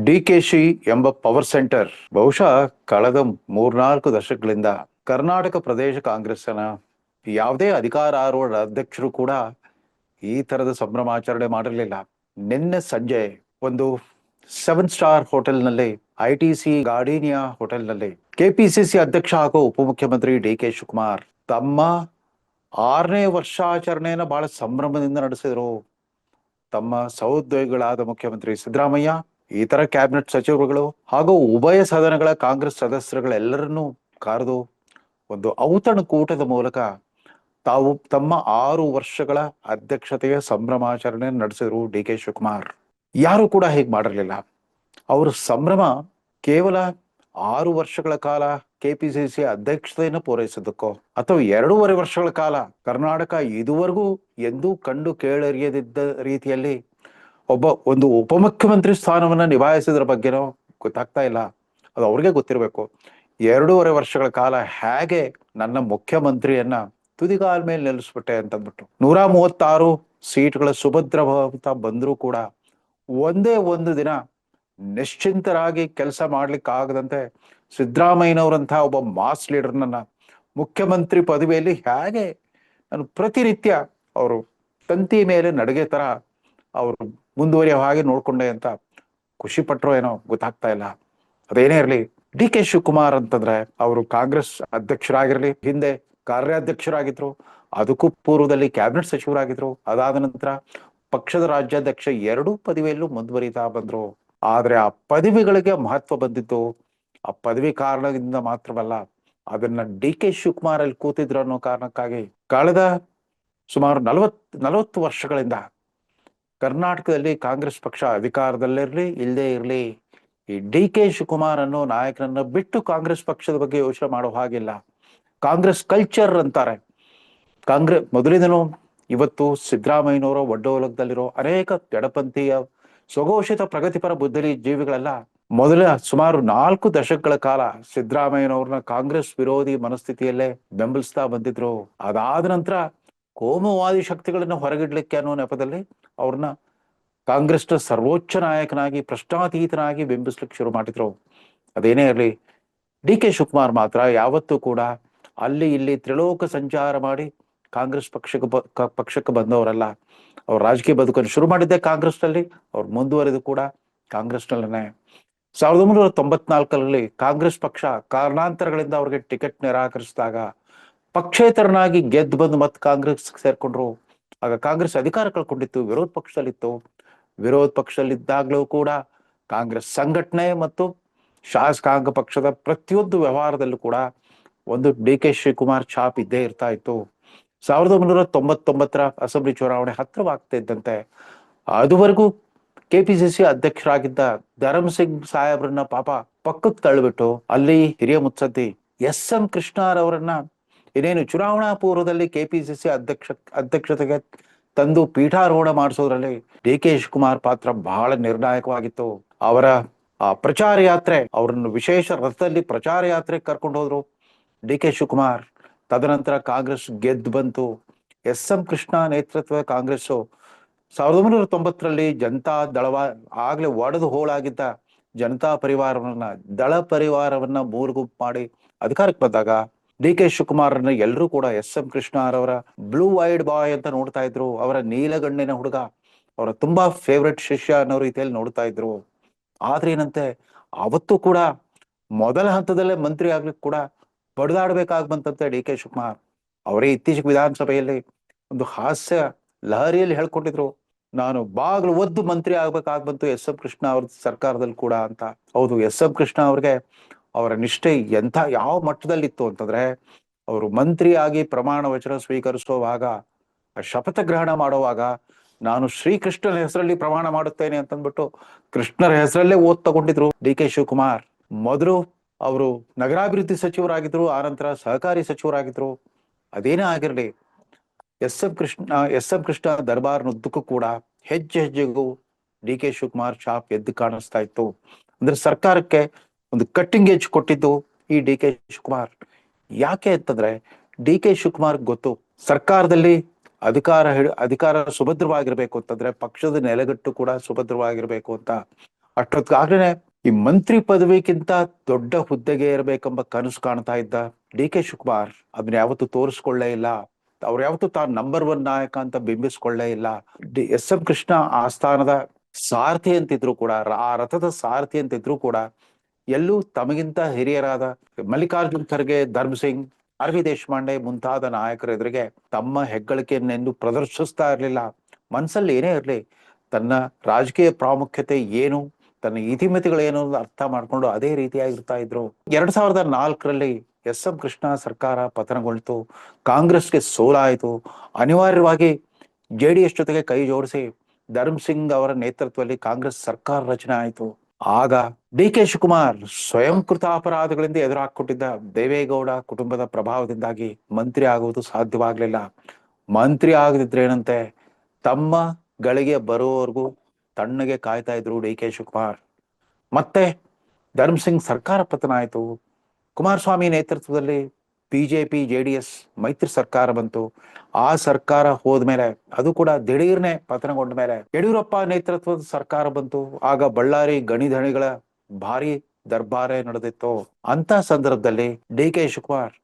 ಡಿಕೆಶಿ ಎಂಬ power centre ಬಹುಶಃ ಕಳೆದ ಮೂರ್ನಾಲ್ಕು ದಶಕಗಳಿಂದ ಕರ್ನಾಟಕ ಪ್ರದೇಶ ಕಾಂಗ್ರೆಸ್ನ ಯಾವುದೇ ಅಧಿಕಾರಾರೂಢ ಅಧ್ಯಕ್ಷರು ಕೂಡ ಈ ತರದ ಸಂಭ್ರಮಾಚರಣೆ ಮಾಡಿರಲಿಲ್ಲ. ನಿನ್ನೆ ಸಂಜೆ ಒಂದು 7 ಸ್ಟಾರ್ ಹೋಟೆಲ್ನಲ್ಲಿ, ITC ಗಾರ್ಡಿನಿಯಾ ಹೋಟೆಲ್ನಲ್ಲಿ ಕೆಪಿಸಿಸಿ ಅಧ್ಯಕ್ಷ ಹಾಗೂ ಉಪಮುಖ್ಯಮಂತ್ರಿ ಡಿ.ಕೆ. ಶಿವಕುಮಾರ್ ತಮ್ಮ 6ನೇ ವರ್ಷಾಚರಣೆಯನ್ನ ಬಹಳ ಸಂಭ್ರಮದಿಂದ ನಡೆಸಿದರು. ತಮ್ಮ ಸಹೋದ್ಯೋಗಿಗಳಾದ ಮುಖ್ಯಮಂತ್ರಿ ಸಿದ್ದರಾಮಯ್ಯ, ಇತರ ಕ್ಯಾಬಿನೆಟ್ ಸಚಿವರುಗಳು ಹಾಗೂ ಉಭಯ ಸದನಗಳ ಕಾಂಗ್ರೆಸ್ ಸದಸ್ಯರುಗಳೆಲ್ಲರನ್ನೂ ಕರೆದು ಒಂದು ಔತಣಕೂಟದ ಮೂಲಕ ತಾವು ತಮ್ಮ 6 ವರ್ಷಗಳ ಅಧ್ಯಕ್ಷತೆಯ ಸಂಭ್ರಮಾಚರಣೆ ನಡೆಸಿದರು ಡಿ.ಕೆ. ಶಿವಕುಮಾರ್. ಯಾರು ಕೂಡ ಹೇಗೆ ಮಾಡಿರಲಿಲ್ಲ. ಅವರ ಸಂಭ್ರಮ ಕೇವಲ 6 ವರ್ಷಗಳ ಕಾಲ ಕೆಪಿಸಿಸಿ ಅಧ್ಯಕ್ಷತೆಯನ್ನು ಪೂರೈಸಿದ್ದಕ್ಕೋ ಅಥವಾ 2.5 ವರ್ಷಗಳ ಕಾಲ ಕರ್ನಾಟಕ ಇದುವರೆಗೂ ಎಂದೂ ಕಂಡು ಕೇಳರಿಯದಿದ್ದ ರೀತಿಯಲ್ಲಿ ಒಂದು ಉಪಮುಖ್ಯಮಂತ್ರಿ ಸ್ಥಾನವನ್ನ ನಿಭಾಯಿಸಿದ್ರ ಬಗ್ಗೆನೋ ಗೊತ್ತಾಗ್ತಾ ಇಲ್ಲ. ಅದು ಅವ್ರಿಗೆ ಗೊತ್ತಿರಬೇಕು. 2.5 ವರ್ಷಗಳ ಕಾಲ ಹೇಗೆ ನನ್ನ ಮುಖ್ಯಮಂತ್ರಿಯನ್ನ ತುದಿಗಾಲ ಮೇಲೆ ನಿಲ್ಲಿಸ್ಬಿಟ್ಟೆ ಅಂತಂದ್ಬಿಟ್ಟು 136 ಸೀಟ್ಗಳ ಸುಭದ್ರ ಬಹುಮತ ಬಂದರೂ ಕೂಡ ಒಂದೇ ಒಂದು ದಿನ ನಿಶ್ಚಿಂತರಾಗಿ ಕೆಲಸ ಮಾಡ್ಲಿಕ್ಕಾಗದಂತೆ ಸಿದ್ದರಾಮಯ್ಯನವರಂತಹ ಒಬ್ಬ ಮಾಸ್ ಲೀಡರ್ನನ್ನ ಮುಖ್ಯಮಂತ್ರಿ ಪದವಿಯಲ್ಲಿ ಹೇಗೆ ನಾನು ಪ್ರತಿನಿತ್ಯ ಅವರು ತಂತಿ ಮೇಲೆ ನಡಿಗೆ ತರ ಅವರು ಮುಂದುವರಿಯೋ ಹಾಗೆ ನೋಡ್ಕೊಂಡೆ ಅಂತ ಖುಷಿ ಪಟ್ರೋ ಏನೋ ಗೊತ್ತಾಗ್ತಾ ಇಲ್ಲ. ಅದೇನೇ ಇರಲಿ, ಡಿ.ಕೆ. ಶಿವಕುಮಾರ್ ಅಂತಂದ್ರೆ ಅವರು ಕಾಂಗ್ರೆಸ್ ಅಧ್ಯಕ್ಷರಾಗಿರ್ಲಿ, ಹಿಂದೆ ಕಾರ್ಯಾಧ್ಯಕ್ಷರಾಗಿದ್ರು, ಅದಕ್ಕೂ ಪೂರ್ವದಲ್ಲಿ ಕ್ಯಾಬಿನೆಟ್ ಸಚಿವರಾಗಿದ್ರು, ಅದಾದ ನಂತರ ಪಕ್ಷದ ರಾಜ್ಯಾಧ್ಯಕ್ಷ 2 ಪದವಿಯಲ್ಲೂ ಮುಂದುವರಿತಾ ಬಂದ್ರು. ಆದ್ರೆ ಆ ಪದವಿಗಳಿಗೆ ಮಹತ್ವ ಬಂದಿದ್ದು ಆ ಪದವಿ ಕಾರಣದಿಂದ ಮಾತ್ರವಲ್ಲ, ಅದನ್ನ ಡಿ.ಕೆ. ಶಿವಕುಮಾರ್ ಅಲ್ಲಿ ಕೂತಿದ್ರು ಅನ್ನೋ ಕಾರಣಕ್ಕಾಗಿ ಕಳೆದ ಸುಮಾರು 40 ವರ್ಷಗಳಿಂದ ಕರ್ನಾಟಕದಲ್ಲಿ ಕಾಂಗ್ರೆಸ್ ಪಕ್ಷ ಅಧಿಕಾರದಲ್ಲಿರ್ಲಿ ಇಲ್ಲದೆ ಇರ್ಲಿ, ಈ ಡಿ.ಕೆ. ಶಿವಕುಮಾರ್ ಅನ್ನೋ ನಾಯಕನನ್ನ ಬಿಟ್ಟು ಕಾಂಗ್ರೆಸ್ ಪಕ್ಷದ ಬಗ್ಗೆ ಯೋಚನೆ ಮಾಡೋ ಹಾಗಿಲ್ಲ. ಕಾಂಗ್ರೆಸ್ ಕಲ್ಚರ್ ಅಂತಾರೆ. ಮೊದಲಿಂದನೂ ಇವತ್ತು ಸಿದ್ದರಾಮಯ್ಯನವರ ಒಡ್ಡೋಲಕದಲ್ಲಿರೋ ಅನೇಕ ಎಡಪಂಥೀಯ ಸ್ವಘೋಷಿತ ಪ್ರಗತಿಪರ ಬುದ್ಧಿ ಜೀವಿಗಳೆಲ್ಲ ಮೊದಲ ಸುಮಾರು 4 ದಶಕಗಳ ಕಾಲ ಸಿದ್ದರಾಮಯ್ಯನವ್ರನ್ನ ಕಾಂಗ್ರೆಸ್ ವಿರೋಧಿ ಮನಸ್ಥಿತಿಯಲ್ಲೇ ಬೆಂಬಲಿಸ್ತಾ ಬಂದಿದ್ರು. ಅದಾದ ನಂತರ ಕೋಮುವಾದಿ ಶಕ್ತಿಗಳನ್ನ ಹೊರಗಿಡ್ಲಿಕ್ಕೆ ಅನ್ನೋ ನೆಪದಲ್ಲಿ ಅವ್ರನ್ನ ಕಾಂಗ್ರೆಸ್ನ ಸರ್ವೋಚ್ಚ ನಾಯಕನಾಗಿ, ಪ್ರಶ್ನಾತೀತನಾಗಿ ಬಿಂಬಿಸ್ಲಿಕ್ಕೆ ಶುರು ಮಾಡಿದ್ರು. ಅದೇನೇ ಇರಲಿ, ಡಿ.ಕೆ. ಶಿವಕುಮಾರ್ ಮಾತ್ರ ಯಾವತ್ತೂ ಕೂಡ ಅಲ್ಲಿ ಇಲ್ಲಿ ತ್ರಿಲೋಕ ಸಂಚಾರ ಮಾಡಿ ಕಾಂಗ್ರೆಸ್ ಪಕ್ಷಕ್ಕೆ ಬಂದವರಲ್ಲ. ಅವ್ರ ರಾಜಕೀಯ ಬದುಕನ್ನು ಶುರು ಮಾಡಿದ್ದೆ ಕಾಂಗ್ರೆಸ್ನಲ್ಲಿ, ಅವ್ರು ಮುಂದುವರೆದು ಕೂಡ ಕಾಂಗ್ರೆಸ್ನಲ್ಲೇ. 1994ರಲ್ಲಿ ಕಾಂಗ್ರೆಸ್ ಪಕ್ಷ ಕಾರಣಾಂತರಗಳಿಂದ ಅವ್ರಿಗೆ ಟಿಕೆಟ್ ನಿರಾಕರಿಸಿದಾಗ ಪಕ್ಷೇತರನಾಗಿ ಗೆದ್ದು ಬಂದು ಮತ್ತೆ ಕಾಂಗ್ರೆಸ್ ಸೇರ್ಕೊಂಡ್ರು. ಆಗ ಕಾಂಗ್ರೆಸ್ ಅಧಿಕಾರ ಕಳ್ಕೊಂಡಿತ್ತು, ವಿರೋಧ ಪಕ್ಷದಲ್ಲಿತ್ತು. ವಿರೋಧ ಪಕ್ಷದಲ್ಲಿದ್ದಾಗ್ಲೂ ಕೂಡ ಕಾಂಗ್ರೆಸ್ ಸಂಘಟನೆ ಮತ್ತು ಶಾಸಕಾಂಗ ಪಕ್ಷದ ಪ್ರತಿಯೊಂದು ವ್ಯವಹಾರದಲ್ಲೂ ಕೂಡ ಒಂದು ಡಿ.ಕೆ. ಶಿವಕುಮಾರ್ ಛಾಪ್ ಇದ್ದೇ ಇರ್ತಾ ಇತ್ತು. 1999ರ ಅಸೆಂಬ್ಲಿ ಚುನಾವಣೆ ಹತ್ರವಾಗ್ತಾ ಇದ್ದಂತೆ ಅದುವರೆಗೂ ಕೆಪಿಸಿಸಿ ಅಧ್ಯಕ್ಷರಾಗಿದ್ದ ಧರಮ್ ಸಿಂಗ್ ಸಾಹೇಬ್ರನ್ನ ಪಾಪ ಪಕ್ಕಕ್ಕೆ ತಳ್ಳಿಬಿಟ್ಟು ಅಲ್ಲಿ ಹಿರಿಯ ಮುತ್ಸದ್ದಿ ಎಸ್.ಎಂ. ಕೃಷ್ಣರವರನ್ನ ಇನ್ನೇನು ಚುನಾವಣಾ ಪೂರ್ವದಲ್ಲಿ ಕೆಪಿಸಿಸಿ ಅಧ್ಯಕ್ಷತೆಗೆ ತಂದು ಪೀಠಾರೋಹಣ ಮಾಡಿಸೋದ್ರಲ್ಲಿ ಡಿ.ಕೆ. ಶಿವಕುಮಾರ್ ಪಾತ್ರ ಬಹಳ ನಿರ್ಣಾಯಕವಾಗಿತ್ತು. ಅವರ ಪ್ರಚಾರ ಯಾತ್ರೆ, ಅವರನ್ನು ವಿಶೇಷ ರಥದಲ್ಲಿ ಪ್ರಚಾರ ಯಾತ್ರೆ ಕರ್ಕೊಂಡು ಹೋದ್ರು ಡಿ.ಕೆ. ಶಿವಕುಮಾರ್. ತದನಂತರ ಕಾಂಗ್ರೆಸ್ ಗೆದ್ದು ಬಂತು. ಎಸ್.ಎಂ. ಕೃಷ್ಣ ನೇತೃತ್ವದ ಕಾಂಗ್ರೆಸ್ 1990ರಲ್ಲಿ ಜನತಾ ಆಗ್ಲೇ ಒಡೆದು ಹೋಳಾಗಿದ್ದ ಜನತಾ ದಳ ಪರಿವಾರವನ್ನ ಮೂರ್ಗುಂಪು ಮಾಡಿ ಅಧಿಕಾರಕ್ಕೆ ಬಂದಾಗ ಡಿ.ಕೆ. ಶಿವಕುಮಾರ್ನ ಎಲ್ಲರೂ ಕೂಡ ಎಸ್.ಎಂ. ಕೃಷ್ಣರವರ ಬ್ಲೂ ಐಡ್ ಬಾಯ್ ಅಂತ ನೋಡ್ತಾ ಇದ್ರು. ಅವರ ನೀಲಗಣ್ಣಿನ ಹುಡುಗ, ಅವರ ತುಂಬಾ ಫೇವ್ರೆಟ್ ಶಿಷ್ಯ ಅನ್ನೋ ರೀತಿಯಲ್ಲಿ ನೋಡ್ತಾ ಇದ್ರು. ಆದ್ರೆ ಏನಂತೆ, ಅವತ್ತು ಕೂಡ ಮೊದಲ ಹಂತದಲ್ಲೇ ಮಂತ್ರಿ ಆಗ್ಲಿಕ್ಕೆ ಕೂಡ ಬಡ್ದಾಡ್ಬೇಕಾಗ್ ಬಂತಂತೆ ಡಿ.ಕೆ. ಶಿವಕುಮಾರ್. ಅವರೇ ಇತ್ತೀಚೆಗೆ ವಿಧಾನಸಭೆಯಲ್ಲಿ ಒಂದು ಹಾಸ್ಯ ಲಹರಿಯಲ್ಲಿ ಹೇಳ್ಕೊಂಡಿದ್ರು, ನಾನು ಬಾಗ್ಲು ಒದ್ದು ಮಂತ್ರಿ ಆಗ್ಬೇಕಾಗ್ಬಂತು ಎಸ್.ಎಂ. ಕೃಷ್ಣ ಅವ್ರ ಸರ್ಕಾರದಲ್ಲಿ ಕೂಡ ಅಂತ. ಹೌದು, ಎಸ್.ಎಂ. ಕೃಷ್ಣ ಅವ್ರಿಗೆ ಅವರ ನಿಷ್ಠೆ ಯಾವ ಮಟ್ಟದಲ್ಲಿತ್ತು ಅಂತಂದ್ರೆ, ಅವರು ಮಂತ್ರಿಯಾಗಿ ಪ್ರಮಾಣ ವಚನ ಸ್ವೀಕರಿಸುವಾಗ, ಶಪಥ ಗ್ರಹಣ ಮಾಡುವಾಗ, ನಾನು ಶ್ರೀಕೃಷ್ಣನ ಹೆಸರಲ್ಲಿ ಪ್ರಮಾಣ ಮಾಡುತ್ತೇನೆ ಅಂತಂದ್ಬಿಟ್ಟು ಕೃಷ್ಣರ ಹೆಸರಲ್ಲೇ ಓದ್ ತಗೊಂಡಿದ್ರು ಡಿ.ಕೆ. ಶಿವಕುಮಾರ್. ಮೊದಲು ಅವರು ನಗರಾಭಿವೃದ್ಧಿ ಸಚಿವರಾಗಿದ್ರು, ಆನಂತರ ಸಹಕಾರಿ ಸಚಿವರಾಗಿದ್ರು. ಅದೇನೇ ಆಗಿರ್ಲಿ, ಎಸ್.ಎಂ. ಕೃಷ್ಣ ದರ್ಬಾರ್ನುದ್ದಕ್ಕೂ ಕೂಡ ಹೆಜ್ಜೆ ಹೆಜ್ಜೆಗೂ ಡಿ.ಕೆ. ಶಿವಕುಮಾರ್ ಛಾಪ್ ಎದ್ದು ಕಾಣಿಸ್ತಾ ಇತ್ತು. ಅಂದ್ರೆ ಸರ್ಕಾರಕ್ಕೆ ಒಂದು ಕಟ್ಟಿಂಗ್ ಏಜ್ ಕೊಟ್ಟಿದ್ದು ಈ ಡಿ.ಕೆ. ಶಿವಕುಮಾರ್. ಅಂತಂದ್ರೆ ಡಿ.ಕೆ. ಶಿವಕುಮಾರ್ ಗೊತ್ತು, ಸರ್ಕಾರದಲ್ಲಿ ಅಧಿಕಾರ ಸುಭದ್ರವಾಗಿರ್ಬೇಕು ಅಂತಂದ್ರೆ ಪಕ್ಷದ ನೆಲೆಗಟ್ಟು ಕೂಡ ಸುಭದ್ರವಾಗಿರ್ಬೇಕು ಅಂತ. ಅಷ್ಟೊತ್ತಿಗಾಗ್ಲೇ ಈ ಮಂತ್ರಿ ಪದವಿಗಿಂತ ದೊಡ್ಡ ಹುದ್ದೆಗೆ ಇರಬೇಕೆಂಬ ಕನಸು ಕಾಣ್ತಾ ಇದ್ದ ಡಿ ಕೆ ಶಿವಕುಮಾರ್ ಅದನ್ನ ಯಾವತ್ತೂ ತೋರಿಸ್ಕೊಳ್ಳೇ ಇಲ್ಲ. ಅವ್ರು ಯಾವತ್ತೂ ತಾನು ನಂಬರ್ 1 ನಾಯಕ ಅಂತ ಬಿಂಬಿಸ್ಕೊಳ್ಳೇ ಇಲ್ಲ. ಎಸ್ ಎಂ ಕೃಷ್ಣ ಆ ಸ್ಥಾನದ ಸಾರಥಿ ಅಂತಿದ್ರು ಕೂಡ, ಆ ರಥದ ಸಾರಥಿ ಅಂತಿದ್ರು ಕೂಡ ಎಲ್ಲೂ ತಮಗಿಂತ ಹಿರಿಯರಾದ ಮಲ್ಲಿಕಾರ್ಜುನ್ ಖರ್ಗೆ, ಧರ್ಮ್ ಸಿಂಗ್, ಆರ್ ವಿ ದೇಶಪಾಂಡೆ ಮುಂತಾದ ನಾಯಕರ ಎದುರಿಗೆ ತಮ್ಮ ಹೆಗ್ಗಳಿಕೆಯನ್ನೆಂದು ಪ್ರದರ್ಶಿಸ್ತಾ ಇರಲಿಲ್ಲ. ಮನಸ್ಸಲ್ಲಿ ಏನೇ ಇರಲಿ, ತನ್ನ ರಾಜಕೀಯ ಪ್ರಾಮುಖ್ಯತೆ ಏನು, ತನ್ನ ಇತಿಮಿತಿಗಳೇನು ಅರ್ಥ ಮಾಡ್ಕೊಂಡು ಅದೇ ರೀತಿಯಾಗಿರ್ತಾ ಇದ್ರು. 2004ರಲ್ಲಿ ಎಸ್ ಎಂ ಕೃಷ್ಣ ಸರ್ಕಾರ ಪತನಗೊಳ್ತು, ಕಾಂಗ್ರೆಸ್ಗೆ ಸೋಲಾಯಿತು. ಅನಿವಾರ್ಯವಾಗಿ ಜೆಡಿಎಸ್ ಜೊತೆಗೆ ಕೈ ಜೋಡಿಸಿ ಧರ್ಮ್ ಸಿಂಗ್ ಅವರ ನೇತೃತ್ವದಲ್ಲಿ ಕಾಂಗ್ರೆಸ್ ಸರ್ಕಾರ ರಚನೆ ಆಯಿತು. ಆಗ ಡಿ ಕೆ ಶಿವಕುಮಾರ್ ಸ್ವಯಂಕೃತ ಅಪರಾಧಗಳಿಂದ ಎದುರು ಹಾಕೊಟ್ಟಿದ್ದ ದೇವೇಗೌಡ ಕುಟುಂಬದ ಪ್ರಭಾವದಿಂದಾಗಿ ಮಂತ್ರಿ ಆಗುವುದು ಸಾಧ್ಯವಾಗ್ಲಿಲ್ಲ. ಮಂತ್ರಿ ಆಗದಿದ್ರೆ ಏನಂತೆ, ತಮ್ಮ ಗಳಿಗೆ ಬರುವವರೆಗೂ ತಣ್ಣಗೆ ಕಾಯ್ತಾ ಇದ್ರು ಡಿ ಕೆ ಶಿವಕುಮಾರ್. ಮತ್ತೆ ಧರ್ಮ್ ಸಿಂಗ್ ಸರ್ಕಾರ ಪತನ ಆಯಿತು. ಕುಮಾರಸ್ವಾಮಿ ನೇತೃತ್ವದಲ್ಲಿ ಬಿಜೆಪಿ ಜೆಡಿಎಸ್ ಮೈತ್ರಿ ಸರ್ಕಾರ ಬಂತು. ಆ ಸರ್ಕಾರ ಹೋದ್ಮೇಲೆ, ಅದು ಕೂಡ ದಿಢೀರ್ನೆ ಪತನಗೊಂಡ ಮೇಲೆ ಯಡಿಯೂರಪ್ಪ ನೇತೃತ್ವದ ಸರ್ಕಾರ ಬಂತು. ಆಗ ಬಳ್ಳಾರಿ ಗಣಿಧಣಿಗಳ ಭಾರಿ ದರ್ಬಾರೇ ನಡೆದಿತ್ತು. ಅಂತ ಸಂದರ್ಭದಲ್ಲಿ ಡಿ ಕೆ ಶಿವಕುಮಾರ್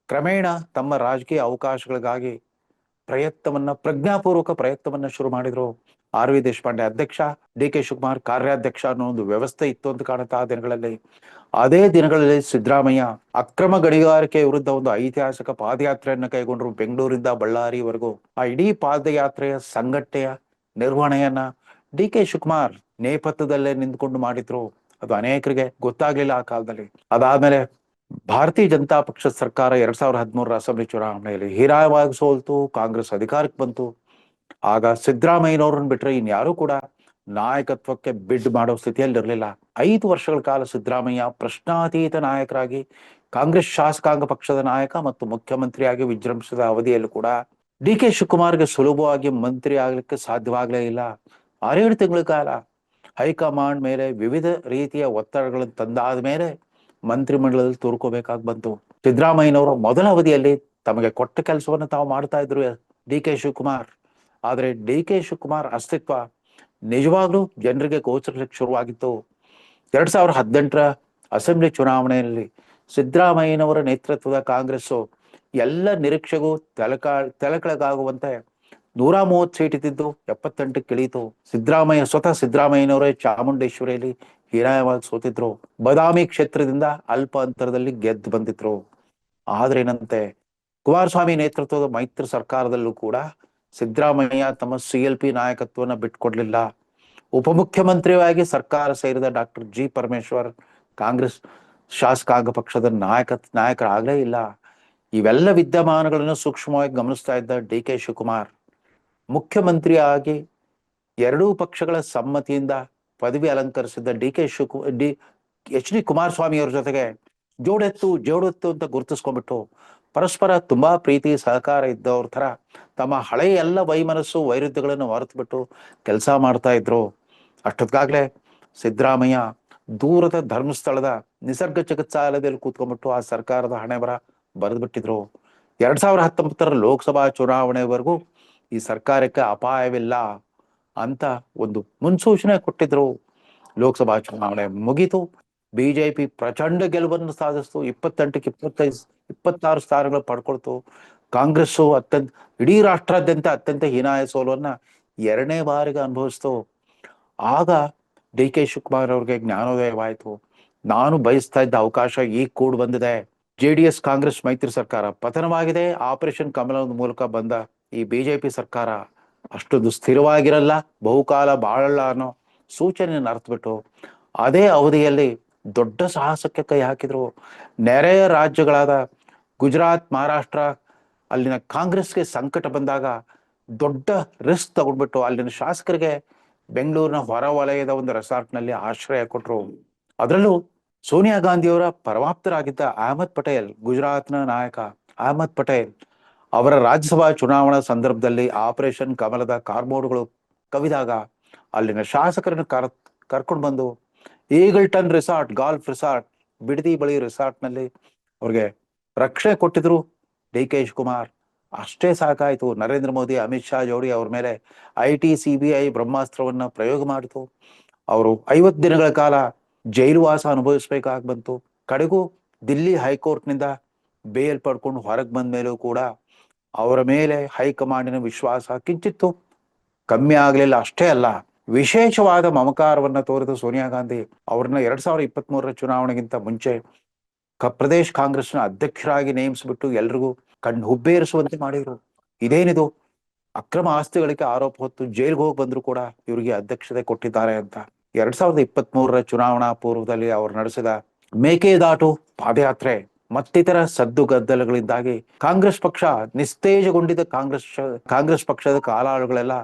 ಕ್ರಮೇಣ ತಮ್ಮ ರಾಜಕೀಯ ಅವಕಾಶಗಳಿಗಾಗಿ ಪ್ರಜ್ಞಾಪೂರ್ವಕ ಪ್ರಯತ್ನವನ್ನ ಶುರು ಮಾಡಿದ್ರು. ಆರ್ ವಿ ದೇಶಪಾಂಡೆ ಅಧ್ಯಕ್ಷ, ಡಿ ಕೆ ಶಿವಕುಮಾರ್ ಕಾರ್ಯಾಧ್ಯಕ್ಷ ಅನ್ನೋ ಒಂದು ವ್ಯವಸ್ಥೆ ಇತ್ತು ಅಂತ ಕಾಣುತ್ತೆ ಆ ದಿನಗಳಲ್ಲಿ. ಅದೇ ದಿನಗಳಲ್ಲಿ ಸಿದ್ದರಾಮಯ್ಯ ಅಕ್ರಮ ಗಣಿಗಾರಿಕೆ ವಿರುದ್ಧ ಒಂದು ಐತಿಹಾಸಿಕ ಪಾದಯಾತ್ರೆಯನ್ನ ಕೈಗೊಂಡ್ರು, ಬೆಂಗಳೂರಿಂದ ಬಳ್ಳಾರಿವರೆಗೂ. ಆ ಇಡೀ ಪಾದಯಾತ್ರೆಯ ಸಂಘಟನೆಯ ನಿರ್ವಹಣೆಯನ್ನ ಡಿ ಕೆ ಶಿವಕುಮಾರ್ ನೇಪಥ್ಯದಲ್ಲೇ ನಿಂತ್ಕೊಂಡು ಮಾಡಿದ್ರು. ಅದು ಅನೇಕರಿಗೆ ಗೊತ್ತಾಗ್ಲಿಲ್ಲ ಆ ಕಾಲದಲ್ಲಿ. ಅದಾದ್ಮೇಲೆ ಭಾರತೀಯ ಜನತಾ ಪಕ್ಷದ ಸರ್ಕಾರ 2013ರ ಅಸೆಂಬ್ಲಿ ಚುನಾವಣೆಯಲ್ಲಿ ಹೀನಾಯವಾಗಿ ಸೋಲ್ತು, ಕಾಂಗ್ರೆಸ್ ಅಧಿಕಾರಕ್ಕೆ ಬಂತು. ಆಗ ಸಿದ್ದರಾಮಯ್ಯನವ್ರನ್ನ ಬಿಟ್ರೆ ಇನ್ಯಾರು ಕೂಡ ನಾಯಕತ್ವಕ್ಕೆ ಬಿಡ್ ಮಾಡೋ ಸ್ಥಿತಿಯಲ್ಲಿ ಇರಲಿಲ್ಲ. 5 ವರ್ಷಗಳ ಕಾಲ ಸಿದ್ದರಾಮಯ್ಯ ಪ್ರಶ್ನಾತೀತ ನಾಯಕರಾಗಿ ಕಾಂಗ್ರೆಸ್ ಶಾಸಕಾಂಗ ಪಕ್ಷದ ನಾಯಕ ಮತ್ತು ಮುಖ್ಯಮಂತ್ರಿಯಾಗಿ ವಿಜೃಂಭಿಸಿದ ಅವಧಿಯಲ್ಲೂ ಕೂಡ ಡಿ ಕೆ ಶಿವಕುಮಾರ್ಗೆ ಸುಲಭವಾಗಿ ಮಂತ್ರಿ ಆಗ್ಲಿಕ್ಕೆ ಸಾಧ್ಯವಾಗ್ಲೇ ಇಲ್ಲ. 6-7 ತಿಂಗಳ ಕಾಲ ಹೈಕಮಾಂಡ್ ಮೇಲೆ ವಿವಿಧ ರೀತಿಯ ಒತ್ತಡಗಳನ್ನು ತಂದಾದ ಮೇಲೆ ಮಂತ್ರಿಮಂಡಲದಲ್ಲಿ ತೋರ್ಕೋಬೇಕಾಗಿ ಬಂತು. ಸಿದ್ದರಾಮಯ್ಯನವರು ಮೊದಲ ಅವಧಿಯಲ್ಲಿ ತಮಗೆ ಕೊಟ್ಟ ಕೆಲಸವನ್ನು ತಾವು ಮಾಡ್ತಾ ಇದ್ರು ಡಿ ಕೆ ಶಿವಕುಮಾರ್. ಆದ್ರೆ ಡಿ ಕೆ ಶಿವಕುಮಾರ್ ಅಸ್ತಿತ್ವ ನಿಜವಾಗ್ಲೂ ಜನರಿಗೆ ಗೋಚರಿಸಲಿಕ್ಕೆ ಶುರುವಾಗಿತ್ತು. 2018ರ ಅಸೆಂಬ್ಲಿ ಚುನಾವಣೆಯಲ್ಲಿ ಸಿದ್ದರಾಮಯ್ಯನವರ ನೇತೃತ್ವದ ಕಾಂಗ್ರೆಸ್ ಎಲ್ಲ ನಿರೀಕ್ಷೆಗೂ ತಲೆಕೆಳಗಾಗುವಂತೆ 130 ಸೀಟ್ ಇದ್ದಿದ್ದು 78ಕ್ಕೆ ಇಳೀತು. ಸ್ವತಃ ಸಿದ್ದರಾಮಯ್ಯನವರೇ ಚಾಮುಂಡೇಶ್ವರಿಯಲ್ಲಿ ಹೀನಾಯವಾಗಿ ಸೋತಿದ್ರು. ಬದಾಮಿ ಕ್ಷೇತ್ರದಿಂದ ಅಲ್ಪ ಅಂತರದಲ್ಲಿ ಗೆದ್ದು ಬಂದಿದ್ರು. ಆದ್ರೇನಂತೆ, ಕುಮಾರಸ್ವಾಮಿ ನೇತೃತ್ವದ ಮೈತ್ರಿ ಸರ್ಕಾರದಲ್ಲೂ ಕೂಡ ಸಿದ್ದರಾಮಯ್ಯ ತಮ್ಮ CLP ನಾಯಕತ್ವನ ಬಿಟ್ಕೊಡ್ಲಿಲ್ಲ. ಉಪಮುಖ್ಯಮಂತ್ರಿಯಾಗಿ ಸರ್ಕಾರ ಸೇರಿದ ಡಾಕ್ಟರ್ ಜಿ ಪರಮೇಶ್ವರ್ ಕಾಂಗ್ರೆಸ್ ಶಾಸಕಾಂಗ ಪಕ್ಷದ ನಾಯಕರಾಗಲೇ ಇಲ್ಲ. ಇವೆಲ್ಲ ವಿದ್ಯಮಾನಗಳನ್ನು ಸೂಕ್ಷ್ಮವಾಗಿ ಗಮನಿಸ್ತಾ ಇದ್ದ ಡಿ ಕೆ ಶಿವಕುಮಾರ್ ಮುಖ್ಯಮಂತ್ರಿಯಾಗಿ ಎರಡೂ ಪಕ್ಷಗಳ ಸಮ್ಮತಿಯಿಂದ ಪದವಿ ಅಲಂಕರಿಸಿದ್ದ ಎಚ್ ಡಿ ಕುಮಾರಸ್ವಾಮಿ ಅವ್ರ ಜೊತೆಗೆ ಜೋಡೆತ್ತು ಅಂತ ಗುರುತಿಸ್ಕೊಂಡ್ಬಿಟ್ಟು ಪರಸ್ಪರ ತುಂಬಾ ಪ್ರೀತಿ ಸಹಕಾರ ಇದ್ದವ್ರ ತರ ತಮ್ಮ ಹಳೆಯ ಎಲ್ಲ ವೈಮನಸ್ಸು ವೈರುಧ್ಯಗಳನ್ನು ಹೊರತುಬಿಟ್ಟು ಕೆಲಸ ಮಾಡ್ತಾ ಇದ್ರು. ಅಷ್ಟೊತ್ತಿಗಾಗ್ಲೇ ಸಿದ್ದರಾಮಯ್ಯ ದೂರದ ಧರ್ಮಸ್ಥಳದ ನಿಸರ್ಗ ಚಿಕಿತ್ಸಾಲಯದಲ್ಲಿ ಕೂತ್ಕೊಂಡ್ಬಿಟ್ಟು ಆ ಸರ್ಕಾರದ ಹಣೆ ಬರ ಬರೆದ್ಬಿಟ್ಟಿದ್ರು. 2019ರ ಲೋಕಸಭಾ ಚುನಾವಣೆವರೆಗೂ ಈ ಸರ್ಕಾರಕ್ಕೆ ಅಪಾಯವಿಲ್ಲ ಅಂತ ಒಂದು ಮುನ್ಸೂಚನೆ ಕೊಟ್ಟಿದ್ರು. ಲೋಕಸಭಾ ಚುನಾವಣೆ ಮುಗೀತು, ಬಿಜೆಪಿ ಪ್ರಚಂಡ ಗೆಲುವನ್ನು ಸಾಧಿಸ್ತು. 28ಕ್ಕೆ 26 ಸ್ಥಾನಗಳು ಪಡ್ಕೊಳ್ತು. ಕಾಂಗ್ರೆಸ್ಸು ಇಡೀ ರಾಷ್ಟ್ರಾದ್ಯಂತ ಅತ್ಯಂತ ಹೀನಾಯ ಸೋಲನ್ನ 2ನೇ ಬಾರಿಗೆ ಅನುಭವಿಸ್ತು. ಆಗ ಡಿ ಕೆ ಶಿವಕುಮಾರ್ ಅವ್ರಿಗೆ ಜ್ಞಾನೋದಯವಾಯಿತು. ನಾನು ಬಯಸ್ತಾ ಇದ್ದ ಅವಕಾಶ ಈಗ ಕೂಡ ಬಂದಿದೆ. JDS ಕಾಂಗ್ರೆಸ್ ಮೈತ್ರಿ ಸರ್ಕಾರ ಪತನವಾಗಿದೆ. ಆಪರೇಷನ್ ಕಮಲದ ಮೂಲಕ ಬಂದ ಈ ಬಿಜೆಪಿ ಸರ್ಕಾರ ಅಷ್ಟೊಂದು ಸ್ಥಿರವಾಗಿರಲ್ಲ, ಬಹುಕಾಲ ಬಾಳಲ್ಲ ಅನ್ನೋ ಸೂಚನೆಯನ್ನು ಅರ್ಥಬಿಟ್ಟು ಅದೇ ಅವಧಿಯಲ್ಲಿ ದೊಡ್ಡ ಸಾಹಸಕ್ಕೆ ಕೈ ಹಾಕಿದ್ರು. ನೆರೆಯ ರಾಜ್ಯಗಳಾದ ಗುಜರಾತ್, ಮಹಾರಾಷ್ಟ್ರ, ಅಲ್ಲಿನ ಕಾಂಗ್ರೆಸ್ಗೆ ಸಂಕಟ ಬಂದಾಗ ದೊಡ್ಡ ರಿಸ್ಕ್ ತಗೊಂಡ್ಬಿಟ್ಟು ಅಲ್ಲಿನ ಶಾಸಕರಿಗೆ ಬೆಂಗಳೂರಿನ ಹೊರ ವಲಯದ ಒಂದು ರೆಸಾರ್ಟ್ನಲ್ಲಿ ಆಶ್ರಯ ಕೊಟ್ರು. ಅದರಲ್ಲೂ ಸೋನಿಯಾ ಗಾಂಧಿಯವರ ಪರಮಾಪ್ತರಾಗಿದ್ದ ಅಹಮದ್ ಪಟೇಲ್, ಗುಜರಾತ್ನ ನಾಯಕ ಅಹಮದ್ ಪಟೇಲ್ ಅವರ ರಾಜ್ಯಸಭಾ ಚುನಾವಣಾ ಸಂದರ್ಭದಲ್ಲಿ ಆಪರೇಷನ್ ಕಮಲದ ಕಾರ್ಬೋರ್ಡ್ಗಳು ಕವಿದಾಗ ಅಲ್ಲಿನ ಶಾಸಕರನ್ನು ಕರ್ಕೊಂಡು ಬಂದು Eagleton resort, golf resort, Bidadi ಬಳಿ ರೆಸಾರ್ಟ್ ನಲ್ಲಿ ಅವ್ರಿಗೆ ರಕ್ಷಣೆ ಕೊಟ್ಟಿದ್ರು ಡಿ ಕೆ ಶಿವಕುಮಾರ್. ಅಷ್ಟೇ ಸಾಕಾಯ್ತು. ನರೇಂದ್ರ ಮೋದಿ, ಅಮಿತ್ ಶಾ ಜೋಡಿ ಅವ್ರ ಮೇಲೆ IT CBI ಬ್ರಹ್ಮಾಸ್ತ್ರವನ್ನ ಪ್ರಯೋಗ ಮಾಡಿತು. ಅವರು 50 ದಿನಗಳ ಕಾಲ ಜೈಲುವಾಸ ಅನುಭವಿಸ್ಬೇಕಾಗಿ ಬಂತು. ಕಡೆಗೂ ದಿಲ್ಲಿ ಹೈಕೋರ್ಟ್ನಿಂದ ಬೇಲ್ ಪಡ್ಕೊಂಡು ಹೊರಗೆ ಬಂದ ಮೇಲೂ ಕೂಡ ಅವರ ಮೇಲೆ ಹೈಕಮಾಂಡಿನ ವಿಶ್ವಾಸ ಕಿಂಚಿತ್ತು ಕಮ್ಮಿ ಆಗ್ಲಿಲ್ಲ. ಅಷ್ಟೇ ಅಲ್ಲ, ವಿಶೇಷವಾದ ಮಮಕಾರವನ್ನ ತೋರಿದ ಸೋನಿಯಾ ಗಾಂಧಿ ಅವ್ರನ್ನ 2023 ಚುನಾವಣೆಗಿಂತ ಮುಂಚೆ ಪ್ರದೇಶ್ ಕಾಂಗ್ರೆಸ್ನ ಅಧ್ಯಕ್ಷರಾಗಿ ನೇಮಿಸ್ಬಿಟ್ಟು ಎಲ್ರಿಗೂ ಕಣ್ಣು ಹುಬ್ಬೇರಿಸುವಂತೆ ಮಾಡಿದ್ರು. ಇದೇನಿದು ಅಕ್ರಮ ಆಸ್ತಿಗಳಿಗೆ ಆರೋಪ ಹೊತ್ತು ಜೈಲ್ಗೆ ಹೋಗಿ ಬಂದ್ರು ಕೂಡ ಇವರಿಗೆ ಅಧ್ಯಕ್ಷತೆ ಕೊಟ್ಟಿದ್ದಾರೆ ಅಂತ. 2023 ಚುನಾವಣಾ ಪೂರ್ವದಲ್ಲಿ ಅವರು ನಡೆಸಿದ ಮೇಕೆದಾಟು ಪಾದಯಾತ್ರೆ ಮತ್ತಿತರ ಸದ್ದು ಗದ್ದಲಗಳಿಂದಾಗಿ ಕಾಂಗ್ರೆಸ್ ಪಕ್ಷ ನಿಸ್ತೇಜಗೊಂಡಿದ್ದ ಕಾಂಗ್ರೆಸ್ ಪಕ್ಷದ ಕಾಲಾಳುಗಳೆಲ್ಲ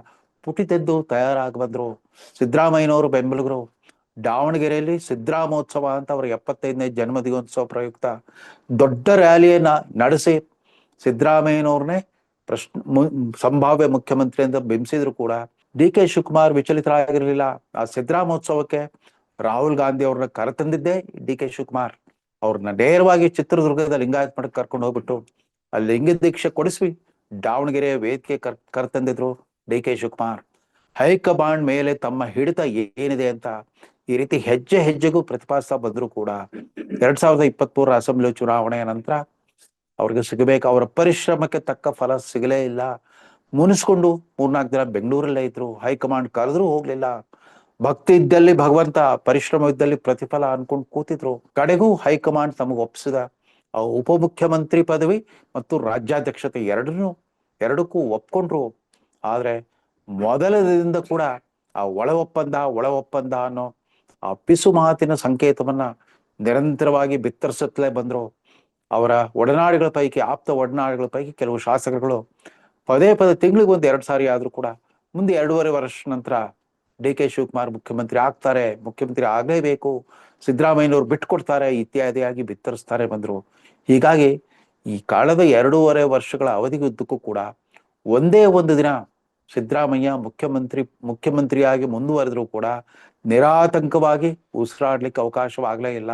ಪುಟಿತೆದ್ದು ತಯಾರಾಗಿ ಬಂದ್ರು. ಸಿದ್ದರಾಮಯ್ಯನವರು ಬೆಂಬಲಿಗರು ದಾವಣಗೆರೆಯಲ್ಲಿ ಸಿದ್ದರಾಮೋತ್ಸವ ಅಂತ ಅವರ 75ನೇ ಜನ್ಮ ದಿನೋತ್ಸವ ಪ್ರಯುಕ್ತ ದೊಡ್ಡ ರ್ಯಾಲಿಯನ್ನ ನಡೆಸಿ ಸಿದ್ದರಾಮಯ್ಯನವ್ರನ್ನೇ ಸಂಭಾವ್ಯ ಮುಖ್ಯಮಂತ್ರಿ ಅಂತ ಬಿಂಬಿಸಿದ್ರು ಕೂಡ ಡಿ ಕೆ ಶಿವಕುಮಾರ್ ವಿಚಲಿತರಾಗಿರ್ಲಿಲ್ಲ. ಆ ಸಿದ್ದರಾಮೋತ್ಸವಕ್ಕೆ ರಾಹುಲ್ ಗಾಂಧಿ ಅವ್ರನ್ನ ಕರೆತಂದಿದ್ದೇ ಡಿ ಕೆ ಶಿವಕುಮಾರ್. ಅವ್ರನ್ನ ನೇರವಾಗಿ ಚಿತ್ರದುರ್ಗದ ಲಿಂಗಾಯತ್ ಮಠಕ್ಕೆ ಕರ್ಕೊಂಡು ಹೋಗ್ಬಿಟ್ಟು ಅಲ್ಲಿ ಲಿಂಗ ದೀಕ್ಷೆ ಕೊಡಿಸಿ ದಾವಣಗೆರೆಯ ವೇದಿಕೆ ಕರೆತಂದಿದ್ರು ಡಿ ಕೆ ಶಿವಕುಮಾರ್. ಹೈಕಮಾಂಡ್ ಮೇಲೆ ತಮ್ಮ ಹಿಡಿತ ಏನಿದೆ ಅಂತ ಈ ರೀತಿ ಹೆಜ್ಜೆ ಹೆಜ್ಜೆಗೂ ಪ್ರತಿಪಾದಿಸ್ತಾ ಬಂದ್ರು ಕೂಡ 2023 ಅಸೆಂಬ್ಲಿ ಚುನಾವಣೆಯ ನಂತರ ಅವ್ರಿಗೆ ಸಿಗಬೇಕು ಅವರ ಪರಿಶ್ರಮಕ್ಕೆ ತಕ್ಕ ಫಲ ಸಿಗಲೇ ಇಲ್ಲ. ಮುನಿಸ್ಕೊಂಡು 4-4 ದಿನ ಬೆಂಗಳೂರಲ್ಲೇ ಇದ್ರು. ಹೈಕಮಾಂಡ್ ಕರೆದ್ರೂ ಹೋಗ್ಲಿಲ್ಲ. ಭಕ್ತಿ ಇದ್ದಲ್ಲಿ ಭಗವಂತ, ಪರಿಶ್ರಮ ಇದ್ದಲ್ಲಿ ಪ್ರತಿಫಲ ಅನ್ಕೊಂಡು ಕೂತಿದ್ರು. ಕಡೆಗೂ ಹೈಕಮಾಂಡ್ ತಮಗೆ ಒಪ್ಪಿಸಿದ ಆ ಉಪಮುಖ್ಯಮಂತ್ರಿ ಪದವಿ ಮತ್ತು ರಾಜ್ಯಾಧ್ಯಕ್ಷತೆ ಎರಡಕ್ಕೂ ಒಪ್ಕೊಂಡ್ರು. ಆದ್ರೆ ಮೊದಲದಿಂದ ಕೂಡ ಆ ಒಳ ಒಪ್ಪಂದ ಅನ್ನೋ ಆ ಪಿಸು ಮಾತಿನ ಸಂಕೇತವನ್ನ ನಿರಂತರವಾಗಿ ಬಿತ್ತರಿಸುತ್ತಲೇ ಬಂದ್ರು. ಅವರ ಒಡನಾಡಿಗಳ ಪೈಕಿ, ಆಪ್ತ ಒಡನಾಡಿಗಳ ಪೈಕಿ ಕೆಲವು ಶಾಸಕರುಗಳು ಪದೇ ತಿಂಗಳಿಗೆ 1-2 ಸಾರಿ ಆದ್ರೂ ಕೂಡ ಮುಂದೆ 2.5 ವರ್ಷ ನಂತರ ಡಿ ಕೆ ಶಿವಕುಮಾರ್ ಮುಖ್ಯಮಂತ್ರಿ ಆಗ್ಲೇಬೇಕು, ಸಿದ್ದರಾಮಯ್ಯನವ್ರು ಬಿಟ್ಕೊಡ್ತಾರೆ ಇತ್ಯಾದಿಯಾಗಿ ಬಿತ್ತರಿಸ್ತಾರೆ ಬಂದ್ರು. ಹೀಗಾಗಿ ಈ ಕಳೆದ 2.5 ವರ್ಷಗಳ ಅವಧಿಯುದ್ದಕ್ಕೂ ಕೂಡ ಒಂದೇ ಒಂದು ದಿನ ಸಿದ್ದರಾಮಯ್ಯ ಮುಖ್ಯಮಂತ್ರಿಯಾಗಿ ಮುಂದುವರೆದ್ರು ಕೂಡ ನಿರಾತಂಕವಾಗಿ ಉಸಿರಾಡ್ಲಿಕ್ಕೆ ಅವಕಾಶವಾಗ್ಲೇ ಇಲ್ಲ.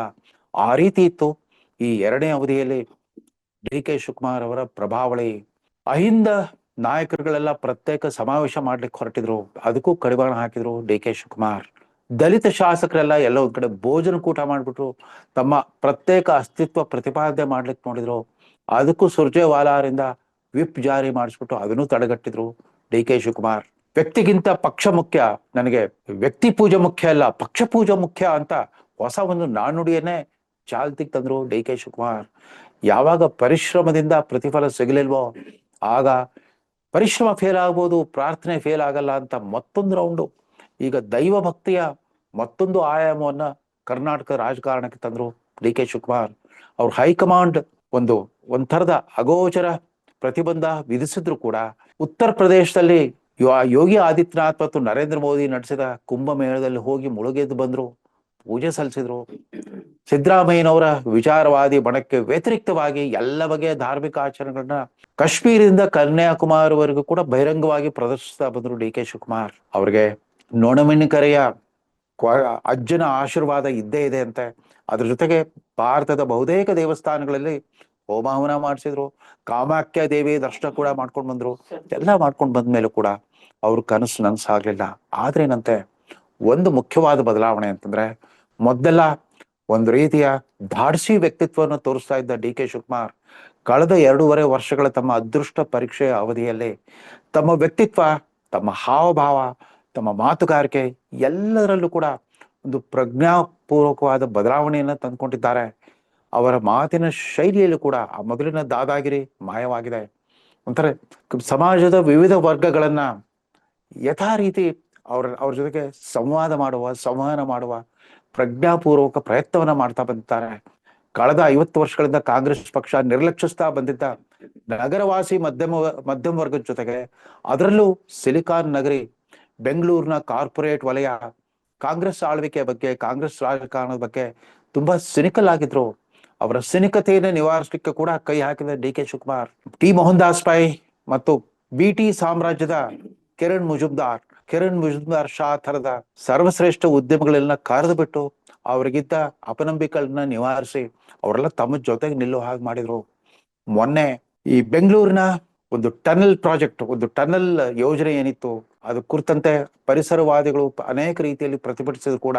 ಆ ರೀತಿ ಇತ್ತು ಈ 2ನೇ ಅವಧಿಯಲ್ಲಿ ಡಿ ಕೆ ಶಿವಕುಮಾರ್ ಅವರ ಪ್ರಭಾವಳಿ. ಅಹಿಂದ ನಾಯಕರುಗಳೆಲ್ಲ ಪ್ರತ್ಯೇಕ ಸಮಾವೇಶ ಮಾಡ್ಲಿಕ್ಕೆ ಹೊರಟಿದ್ರು, ಅದಕ್ಕೂ ಕಡಿವಾಣ ಹಾಕಿದ್ರು ಡಿ ಕೆ ಶಿವಕುಮಾರ್. ದಲಿತ ಶಾಸಕರೆಲ್ಲ ಎಲ್ಲ ಒಂದ್ ಕಡೆ ಭೋಜನ ಕೂಟ ಮಾಡ್ಬಿಟ್ರು, ತಮ್ಮ ಪ್ರತ್ಯೇಕ ಅಸ್ತಿತ್ವ ಪ್ರತಿಪಾದನೆ ಮಾಡ್ಲಿಕ್ಕೆ ನೋಡಿದ್ರು, ಅದಕ್ಕೂ ಸುರ್ಜೇವಾಲಾರಿಂದ ವಿಪ್ ಜಾರಿ ಮಾಡಿಸ್ಬಿಟ್ಟು ಅದನ್ನು ತಡೆಗಟ್ಟಿದ್ರು ಡಿ ಕೆ ಶಿವಕುಮಾರ್. ವ್ಯಕ್ತಿಗಿಂತ ಪಕ್ಷ ಮುಖ್ಯ, ನನಗೆ ವ್ಯಕ್ತಿ ಪೂಜೆ ಮುಖ್ಯ ಅಲ್ಲ ಪಕ್ಷ ಪೂಜೆ ಮುಖ್ಯ ಅಂತ ಹೊಸ ಒಂದು ನಾಣ್ಣುಡಿಯನ್ನೇ ಚಾಲ್ತಿಗೆ ತಂದ್ರು ಡಿ ಕೆ ಶಿವಕುಮಾರ್. ಯಾವಾಗ ಪರಿಶ್ರಮದಿಂದ ಪ್ರತಿಫಲ ಸಿಗಲಿಲ್ವೋ ಆಗ ಪರಿಶ್ರಮ ಫೇಲ್ ಆಗ್ಬೋದು, ಪ್ರಾರ್ಥನೆ ಫೇಲ್ ಆಗಲ್ಲ ಅಂತ ಮತ್ತೊಂದು ರೌಂಡು, ಈಗ ದೈವ ಭಕ್ತಿಯ ಮತ್ತೊಂದು ಆಯಾಮವನ್ನ ಕರ್ನಾಟಕ ರಾಜಕಾರಣಕ್ಕೆ ತಂದ್ರು ಡಿ ಕೆ ಶಿವಕುಮಾರ್. ಅವ್ರ ಹೈಕಮಾಂಡ್ ಒಂಥರದ ಅಗೋಚರ ಪ್ರತಿಬಂಧ ವಿಧಿಸಿದ್ರು ಕೂಡ ಉತ್ತರ ಪ್ರದೇಶದಲ್ಲಿ ಯೋಗಿ ಆದಿತ್ಯನಾಥ್ ಮತ್ತು ನರೇಂದ್ರ ಮೋದಿ ನಡೆಸಿದ ಕುಂಭಮೇಳದಲ್ಲಿ ಹೋಗಿ ಮುಳುಗೆದ್ದು ಬಂದ್ರು, ಪೂಜೆ ಸಲ್ಲಿಸಿದ್ರು. ಸಿದ್ದರಾಮಯ್ಯನವರ ವಿಚಾರವಾದಿ ಬಣಕ್ಕೆ ವ್ಯತಿರಿಕ್ತವಾಗಿ ಎಲ್ಲ ಬಗೆಯ ಧಾರ್ಮಿಕ ಆಚರಣೆಗಳನ್ನ ಕಾಶ್ಮೀರದಿಂದ ಕನ್ಯಾಕುಮಾರಿವರೆಗೂ ಕೂಡ ಬಹಿರಂಗವಾಗಿ ಪ್ರದರ್ಶಿಸ್ತಾ ಬಂದ್ರು ಡಿ ಕೆ ಶಿವಕುಮಾರ್. ಅವ್ರಿಗೆ ನೊಣಮಿಣಿಕರೆಯ ಅಜ್ಜನ ಆಶೀರ್ವಾದ ಇದ್ದೇ ಇದೆ ಅಂತೆ. ಅದ್ರ ಜೊತೆಗೆ ಭಾರತದ ಬಹುತೇಕ ದೇವಸ್ಥಾನಗಳಲ್ಲಿ ಹೋಮ ಹವನ ಮಾಡಿಸಿದ್ರು, ಕಾಮಾಖ್ಯ ದೇವಿ ದರ್ಶನ ಕೂಡ ಮಾಡ್ಕೊಂಡು ಬಂದ್ರು. ಎಲ್ಲ ಮಾಡ್ಕೊಂಡು ಬಂದ ಮೇಲೂ ಕೂಡ ಅವ್ರ ಕನಸು ನನಸಾಗ್ಲಿಲ್ಲ. ಆದ್ರೇನಂತೆ ಒಂದು ಮುಖ್ಯವಾದ ಬದಲಾವಣೆ ಅಂತಂದ್ರೆ, ಮೊದಲೆಲ್ಲ ಒಂದು ರೀತಿಯ ಧಾಡ್ಸಿ ವ್ಯಕ್ತಿತ್ವವನ್ನು ತೋರಿಸ್ತಾ ಇದ್ದ ಡಿ ಕೆ ಶಿವಕುಮಾರ್ ಕಳೆದ 2.5 ವರ್ಷಗಳ ತಮ್ಮ ಅದೃಷ್ಟ ಪರೀಕ್ಷೆಯ ಅವಧಿಯಲ್ಲಿ ತಮ್ಮ ವ್ಯಕ್ತಿತ್ವ, ತಮ್ಮ ಹಾವಭಾವ, ತಮ್ಮ ಮಾತುಗಾರಿಕೆ ಎಲ್ಲದರಲ್ಲೂ ಕೂಡ ಒಂದು ಪ್ರಜ್ಞಾಪೂರ್ವಕವಾದ ಬದಲಾವಣೆಯನ್ನ ತಂದ್ಕೊಂಡಿದ್ದಾರೆ. ಅವರ ಮಾತಿನ ಶೈಲಿಯಲ್ಲೂ ಕೂಡ ಆ ಮೊದಲಿನ ದಾದಾಗಿರಿ ಮಾಯವಾಗಿದೆ. ಒಂಥರ ಸಮಾಜದ ವಿವಿಧ ವರ್ಗಗಳನ್ನ ಯಥಾ ರೀತಿ ಅವ್ರ ಜೊತೆಗೆ ಸಂವಹನ ಮಾಡುವ ಪ್ರಜ್ಞಾಪೂರ್ವಕ ಪ್ರಯತ್ನವನ್ನ ಮಾಡ್ತಾ ಬಂದಿದ್ದಾರೆ. ಕಳೆದ 50 ವರ್ಷಗಳಿಂದ ಕಾಂಗ್ರೆಸ್ ಪಕ್ಷ ನಿರ್ಲಕ್ಷಿಸ್ತಾ ಬಂದಿದ್ದ ನಗರವಾಸಿ ಮಧ್ಯಮ ವರ್ಗದ ಜೊತೆಗೆ, ಅದರಲ್ಲೂ ಸಿಲಿಕಾನ್ ನಗರಿ ಬೆಂಗಳೂರಿನ ಕಾರ್ಪೊರೇಟ್ ವಲಯ ಕಾಂಗ್ರೆಸ್ ಆಳ್ವಿಕೆ ಬಗ್ಗೆ, ಕಾಂಗ್ರೆಸ್ ರಾಜಕಾರಣದ ಬಗ್ಗೆ ತುಂಬಾ ಸಿನಿಕಲ್ ಆಗಿದ್ರು. ಅವರ ಸಿನಿಕತೆಯನ್ನು ನಿವಾರಿಸಲಿಕ್ಕೆ ಕೂಡ ಕೈ ಹಾಕಿದ D K Shivakumar. T Mohandas Pai ಮತ್ತು BT ಸಾಮ್ರಾಜ್ಯದ ಕಿರಣ್ ಮುಜುಮ್ದಾರ್ ಶಾ ಥರದ ಸರ್ವಶ್ರೇಷ್ಠ ಉದ್ಯಮಗಳನ್ನ ಕರೆದು ಬಿಟ್ಟು ಅವ್ರಿಗಿದ್ದ ಅಪನಂಬಿಕೆಗಳನ್ನ ನಿವಾರಿಸಿ ಅವರೆಲ್ಲ ತಮ್ಮ ಜೊತೆಗೆ ನಿಲ್ಲೋ ಹಾಗೆ ಮಾಡಿದ್ರು. ಮೊನ್ನೆ ಈ ಬೆಂಗಳೂರಿನ ಒಂದು ಟನಲ್ ಯೋಜನೆ ಏನಿತ್ತು ಅದು ಕುರಿತಂತೆ ಪರಿಸರವಾದಿಗಳು ಅನೇಕ ರೀತಿಯಲ್ಲಿ ಪ್ರತಿಭಟಿಸಿದ್ರು ಕೂಡ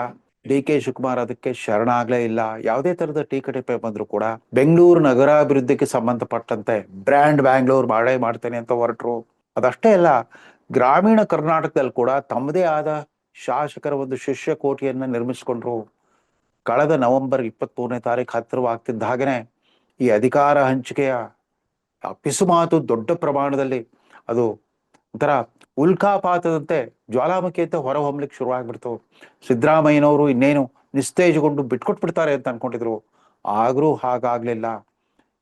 ಡಿ ಕೆ ಶಿವಕುಮಾರ್ ಅದಕ್ಕೆ ಶರಣಾಗ್ಲೇ ಇಲ್ಲ. ಯಾವುದೇ ತರದ ಟೀಕೆ ಬಂದ್ರು ಕೂಡ ಬೆಂಗಳೂರು ನಗರಾಭಿವೃದ್ಧಿಗೆ ಸಂಬಂಧಪಟ್ಟಂತೆ ಬ್ರ್ಯಾಂಡ್ ಬ್ಯಾಂಗ್ಳೂರ್ ಮಾಡ್ತೇನೆ ಅಂತ ಹೊರಟರು. ಅದಷ್ಟೇ ಅಲ್ಲ, ಗ್ರಾಮೀಣ ಕರ್ನಾಟಕದಲ್ಲಿ ಕೂಡ ತಮ್ಮದೇ ಆದ ಶಾಸಕರ ಒಂದು ಶಿಷ್ಯ ಕೋಟಿಯನ್ನ ನಿರ್ಮಿಸಿಕೊಂಡ್ರು. ಕಳೆದ ನವೆಂಬರ್ 23ನೇ ತಾರೀಕು ಹತ್ತಿರವಾಗ್ತಿದ್ದ ಹಾಗೇನೆ ಈ ಅಧಿಕಾರ ಹಂಚಿಕೆಯ ಪಿಸುಮಾತು ದೊಡ್ಡ ಪ್ರಮಾಣದಲ್ಲಿ ಅದು ಒಂಥರ ಉಲ್ಕಾಪಾತದಂತೆ ಜ್ವಾಲಾಮುಖಿ ಅಂತ ಹೊರ ಹೊಮ್ಮಲಿಕ್ಕೆ ಶುರುವಾಗ್ಬಿಡ್ತು. ಸಿದ್ದರಾಮಯ್ಯನವರು ಇನ್ನೇನು ನಿಸ್ತೇಜಗೊಂಡು ಬಿಟ್ಕೊಟ್ಬಿಡ್ತಾರೆ ಅಂತ ಅನ್ಕೊಂಡಿದ್ರು. ಆದ್ರೂ ಹಾಗಾಗ್ಲಿಲ್ಲ.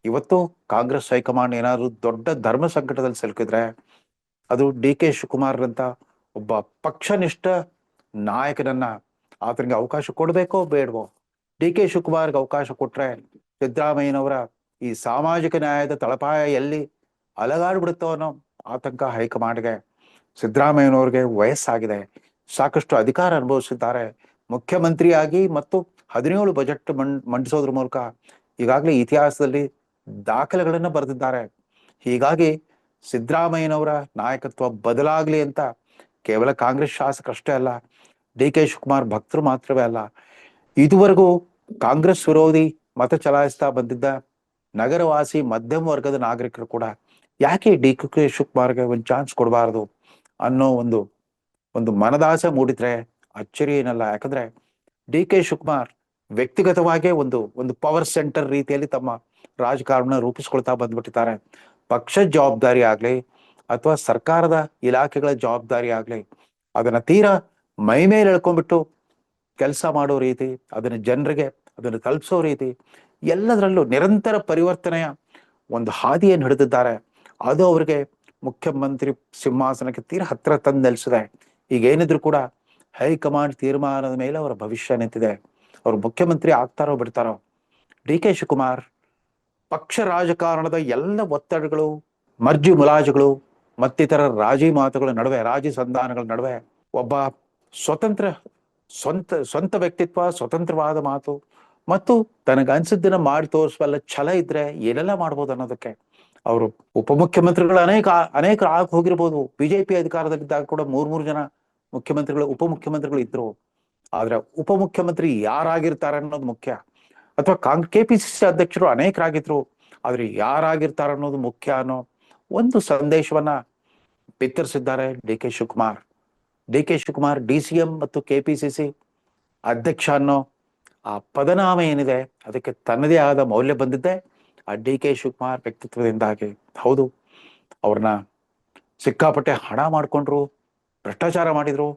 ಇವತ್ತು ಕಾಂಗ್ರೆಸ್ ಹೈಕಮಾಂಡ್ ಏನಾದ್ರು ದೊಡ್ಡ ಧರ್ಮ ಸಂಕಟದಲ್ಲಿ ಸಿಲುಕಿದ್ರೆ ಅದು ಡಿ ಕೆ ಶಿವಕುಮಾರ್ ಅಂತ ಒಬ್ಬ ಪಕ್ಷನಿಷ್ಠ ನಾಯಕನನ್ನ ಆತನಿಗೆ ಅವಕಾಶ ಕೊಡ್ಬೇಕೋ ಬೇಡವೋ. ಡಿ ಕೆ ಶಿವಕುಮಾರ್ಗೆ ಅವಕಾಶ ಕೊಟ್ರೆ ಸಿದ್ದರಾಮಯ್ಯನವರ ಈ ಸಾಮಾಜಿಕ ನ್ಯಾಯದ ತಳಪಾಯ ಎಲ್ಲಿ ಅಲಗಾಡ್ಬಿಡುತ್ತೋ ಅನ್ನೋ ಆತಂಕ ಹೈಕಮಾಂಡ್ಗೆ. ಸಿದ್ದರಾಮಯ್ಯನವ್ರಿಗೆ ವಯಸ್ಸಾಗಿದೆ, ಸಾಕಷ್ಟು ಅಧಿಕಾರ ಅನುಭವಿಸಿದ್ದಾರೆ, ಮುಖ್ಯಮಂತ್ರಿಯಾಗಿ ಮತ್ತು 17 ಬಜೆಟ್ ಮಂಡಿಸೋದ್ರ ಮೂಲಕ ಈಗಾಗಲೇ ಇತಿಹಾಸದಲ್ಲಿ ದಾಖಲೆಗಳನ್ನ ಬರೆದಿದ್ದಾರೆ. ಹೀಗಾಗಿ ಸಿದ್ದರಾಮಯ್ಯನವರ ನಾಯಕತ್ವ ಬದಲಾಗ್ಲಿ ಅಂತ ಕೇವಲ ಕಾಂಗ್ರೆಸ್ ಶಾಸಕರಷ್ಟೇ ಅಲ್ಲ, ಡಿ ಕೆ ಶಿವಕುಮಾರ್ ಭಕ್ತರು ಮಾತ್ರವೇ ಅಲ್ಲ, ಇದುವರೆಗೂ ಕಾಂಗ್ರೆಸ್ ವಿರೋಧಿ ಮತ ಚಲಾಯಿಸ್ತಾ ಬಂದಿದ್ದ ನಗರವಾಸಿ ಮಧ್ಯಮ ವರ್ಗದ ನಾಗರಿಕರು ಕೂಡ ಯಾಕೆ ಡಿ ಕೆ ಶಿವಕುಮಾರ್ಗೆ ಒಂದು ಚಾನ್ಸ್ ಕೊಡಬಾರದು ಅನ್ನೋ ಒಂದು ಮನದಾಸೆ ಮೂಡಿದ್ರೆ ಅಚ್ಚರಿ ಏನಲ್ಲ. ಯಾಕಂದ್ರೆ ಡಿ ಕೆ ಶಿವಕುಮಾರ್ ವ್ಯಕ್ತಿಗತವಾಗಿ ಒಂದು ಪವರ್ ಸೆಂಟರ್ ರೀತಿಯಲ್ಲಿ ತಮ್ಮ ರಾಜಕಾರಣ ರೂಪಿಸ್ಕೊಳ್ತಾ ಬಂದ್ಬಿಟ್ಟಿದ್ದಾರೆ. ಪಕ್ಷದ ಜವಾಬ್ದಾರಿ ಆಗ್ಲಿ ಅಥವಾ ಸರ್ಕಾರದ ಇಲಾಖೆಗಳ ಜವಾಬ್ದಾರಿ ಆಗ್ಲಿ ಅದನ್ನ ತೀರಾ ಮೈ ಮೇಲೆ ಎಳ್ಕೊಂಡ್ಬಿಟ್ಟು ಕೆಲಸ ಮಾಡೋ ರೀತಿ, ಅದನ್ನ ಜನರಿಗೆ ಅದನ್ನು ತಲುಪಿಸೋ ರೀತಿ, ಎಲ್ಲದರಲ್ಲೂ ನಿರಂತರ ಪರಿವರ್ತನೆಯ ಒಂದು ಹಾದಿಯನ್ನು ಹಿಡಿದಿದ್ದಾರೆ. ಅದು ಅವ್ರಿಗೆ ಮುಖ್ಯಮಂತ್ರಿ ಸಿಂಹಾಸನಕ್ಕೆ ತೀರಾ ಹತ್ರ ತಂದು ನಿಲ್ಸಿದೆ. ಈಗ ಏನಿದ್ರು ಕೂಡ ಹೈಕಮಾಂಡ್ ತೀರ್ಮಾನದ ಮೇಲೆ ಅವರ ಭವಿಷ್ಯ ನಿಂತಿದೆ. ಅವರು ಮುಖ್ಯಮಂತ್ರಿ ಆಗ್ತಾರೋ ಬಿಡ್ತಾರೋ. ಡಿ ಕೆ ಶಿವಕುಮಾರ್ ಪಕ್ಷ ರಾಜಕಾರಣದ ಎಲ್ಲ ಒತ್ತಡಗಳು, ಮರ್ಜಿ ಮುಲಾಜುಗಳು ಮತ್ತಿತರ ರಾಜಿ ಮಾತುಗಳ ನಡುವೆ, ರಾಜಿ ಸಂಧಾನಗಳ ನಡುವೆ ಒಬ್ಬ ಸ್ವಂತ ವ್ಯಕ್ತಿತ್ವ, ಸ್ವತಂತ್ರವಾದ ಮಾತು ಮತ್ತು ತನಗನ್ಸಿದ್ದನ್ನ ಮಾಡಿ ತೋರಿಸುವಲ್ಲ ಛಲ ಇದ್ರೆ ಏನೆಲ್ಲ ಮಾಡ್ಬೋದು ಅನ್ನೋದಕ್ಕೆ ಅವರು ಉಪಮುಖ್ಯಮಂತ್ರಿಗಳು ಅನೇಕರು ಆಗಿ ಹೋಗಿರ್ಬೋದು. ಬಿಜೆಪಿ ಅಧಿಕಾರದಲ್ಲಿದ್ದಾಗ ಕೂಡ 3 ಜನ ಮುಖ್ಯಮಂತ್ರಿಗಳು, ಉಪಮುಖ್ಯಮಂತ್ರಿಗಳು ಇದ್ರು. ಆದ್ರೆ ಉಪಮುಖ್ಯಮಂತ್ರಿ ಯಾರಾಗಿರ್ತಾರೆ ಅನ್ನೋದು ಮುಖ್ಯ. ಅಥವಾ ಕೆಪಿಸಿಸಿ ಅಧ್ಯಕ್ಷರು ಅನೇಕರಾಗಿದ್ರು, ಆದ್ರೆ ಯಾರಾಗಿರ್ತಾರೆ ಅನ್ನೋದು ಮುಖ್ಯ ಅನ್ನೋ ಒಂದು ಸಂದೇಶವನ್ನ ಬಿತ್ತರಿಸಿದ್ದಾರೆ D K Shivakumar. D K Shivakumar DCM ಮತ್ತು ಕೆಪಿಸಿಸಿ ಅಧ್ಯಕ್ಷ ಅನ್ನೋ ಆ ಪದನಾಮ ಏನಿದೆ ಅದಕ್ಕೆ ತನ್ನದೇ ಆದ ಮೌಲ್ಯ ಬಂದಿದ್ದೆ ಆ ಡಿ ಕೆ ಶಿವಕುಮಾರ್ ವ್ಯಕ್ತಿತ್ವದಿಂದಾಗಿ. ಹೌದು, ಅವ್ರನ್ನ ಸಿಕ್ಕಾಪಟ್ಟೆ ಹಣ ಮಾಡ್ಕೊಂಡ್ರು, ಭ್ರಷ್ಟಾಚಾರ ಮಾಡಿದ್ರು,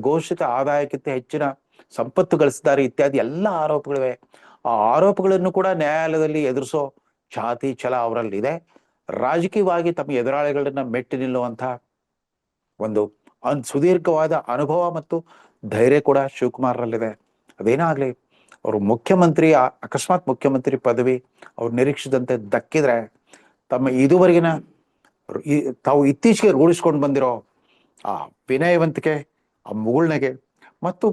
ಘೋಷಿತ ಆದಾಯಕ್ಕಿಂತ ಹೆಚ್ಚಿನ ಸಂಪತ್ತು ಗಳಿಸಿದ್ದಾರೆ ಇತ್ಯಾದಿ ಎಲ್ಲ ಆರೋಪಗಳಿವೆ. ಆ ಆರೋಪಗಳನ್ನು ಕೂಡ ನ್ಯಾಯಾಲಯದಲ್ಲಿ ಎದುರಿಸೋ ಛಾತಿ ಛಲ ಅವರಲ್ಲಿದೆ. ರಾಜಕೀಯವಾಗಿ ತಮ್ಮ ಎದುರಾಳಿಗಳನ್ನ ಮೆಟ್ಟಿ ನಿಲ್ಲುವಂತ ಒಂದು ಸುದೀರ್ಘವಾದ ಅನುಭವ ಮತ್ತು ಧೈರ್ಯ ಕೂಡ ಶಿವಕುಮಾರ್ರಲ್ಲಿದೆ. ಅದೇನಾಗ್ಲಿ, ಅವರು ಅಕಸ್ಮಾತ್ ಮುಖ್ಯಮಂತ್ರಿ ಪದವಿ ಅವ್ರು ನಿರೀಕ್ಷಿಸಿದಂತೆ ದಕ್ಕಿದ್ರೆ ತಮ್ಮ ಇದುವರೆಗಿನ ತಾವು ಇತ್ತೀಚೆಗೆ ರೂಢಿಸ್ಕೊಂಡು ಬಂದಿರೋ ಆ ವಿನಯವಂತಿಕೆ, ಆ ಮುಗುಳ್ನಗೆ ಮತ್ತು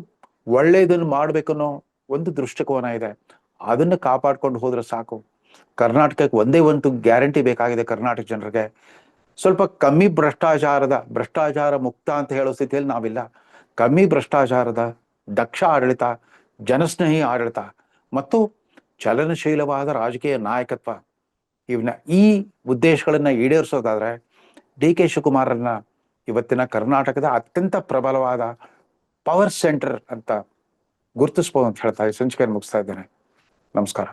ಒಳ್ಳೆಯದನ್ನು ಮಾಡ್ಬೇಕನ್ನೋ ಒಂದು ದೃಷ್ಟಿಕೋನ ಇದೆ. ಅದನ್ನ ಕಾಪಾಡ್ಕೊಂಡು ಹೋದ್ರೆ ಸಾಕು. ಕರ್ನಾಟಕಕ್ಕೆ ಒಂದೇ ಒಂದು ಗ್ಯಾರಂಟಿ ಬೇಕಾಗಿದೆ. ಕರ್ನಾಟಕ ಜನರಿಗೆ ಸ್ವಲ್ಪ ಕಮ್ಮಿ ಭ್ರಷ್ಟಾಚಾರ ಮುಕ್ತ ಅಂತ ಹೇಳೋ ಸ್ಥಿತಿಯಲ್ಲಿ ನಾವಿಲ್ಲ. ಕಮ್ಮಿ ಭ್ರಷ್ಟಾಚಾರದ, ದಕ್ಷ ಆಡಳಿತ, ಜನಸ್ನೇಹಿ ಆಡಳಿತ ಮತ್ತು ಚಲನಶೀಲವಾದ ರಾಜಕೀಯ ನಾಯಕತ್ವ, ಈ ಉದ್ದೇಶಗಳನ್ನ ಈಡೇರಿಸೋದಾದ್ರೆ ಡಿ ಕೆ ಶಿವಕುಮಾರನ್ನ ಇವತ್ತಿನ ಕರ್ನಾಟಕದ ಅತ್ಯಂತ ಪ್ರಬಲವಾದ ಪವರ್ ಸೆಂಟರ್ ಅಂತ ಗುರುತಿಸ್ಬೋದು ಅಂತ ಹೇಳ್ತಾ ಈ ಸಂಚಿಕೆಯನ್ನು ಮುಗಿಸ್ತಾ ಇದ್ದೇನೆ. ನಮಸ್ಕಾರ.